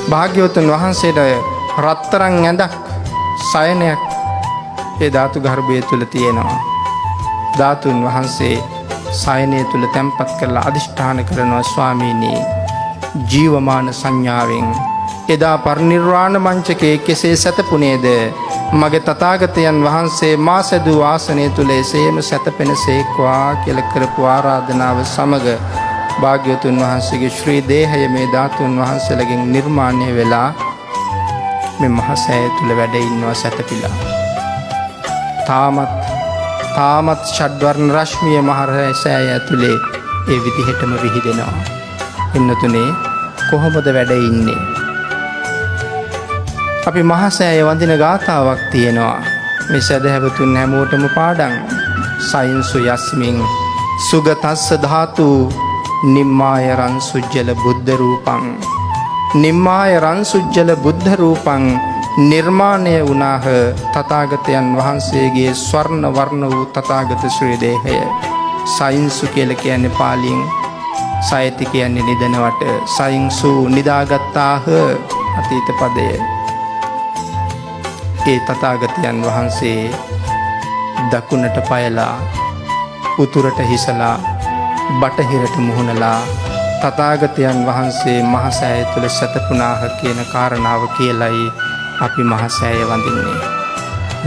භාග්‍යවතුන් වහන්සේට රත්තරන් ඇඳක් සයනයක් ඒ ධාතු ගර්භය තුල තියෙනවා. ධාතුන් වහන්සේ සයනය තුල තැන්පත් කරලා අදිෂ්ඨාන කරනවා ස්වාමීනි ජීවමාන සංඥාවෙන් එදා පරිනිර්වාණ මංචකයේ කෙසේ සැතපුණේද මගේ තථාගතයන් වහන්සේ මා සැදූ ආසනය තුල එසේම සැතපෙනසේක්වා කියලා කරපු ආරාධනාව සමග භාග්‍යවතුන් වහන්සේගේ ශ්‍රී දේහය මේ ධාතුන් වහන්සේලගෙන් නිර්මාණය වෙලා මේ මහසෑය තුල වැඩ ඉන්නවා සැතපීලා. තාමත් ෂඩ්වර්ණ රශ්මිය මහසෑය ඇතුලේ ඒ විදිහටම විහිදෙනවා. ඉන්නතුනේ කොහොමද වැඩ ඉන්නේ? අපි මහසෑය වඳින ගාථාවක් තියෙනවා. මේ සදහැවතුන් හැමෝටම පාඩම්. සයින්සු යස්මින් සුගතස්ස ධාතු නිම්මාය රන්සුජ්ජල බුද්ධ රූපං නිම්මාය රන්සුජ්ජල බුද්ධ රූපං නිර්මාණය වුණාහ තථාගතයන් වහන්සේගේ ස්වර්ණ වර්ණ වූ තථාගත ශ්‍රී දේහය. සයින්සු කියලා කියන්නේ පාලියෙන් සයති කියන්නේ නිදනවට සයින්සු නිදාගත්තාහ අතීත පදය. ඒ තථාගතයන් වහන්සේ දකුණට පයලා උතුරට හිසලා බටහිරට මුහුණලා තථාගතයන් වහන්සේ මහසෑය තුල සැතපුණාහ කියන කාරණාව කියලයි අපි මහසෑය වඳින්නේ.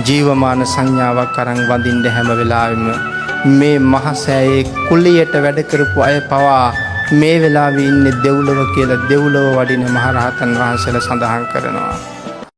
ජීවමාන සංඥාවක් අරන් වඳින්න හැම වෙලාවෙම මේ මහසෑයේ කුලියට වැඩ කරපු අය පවා මේ වෙලාවේ ඉන්නේ දෙව්ලොව කියලා දෙව්ලොව වඩින මහරහතන් වහන්සේලා සඳහන් කරනවා.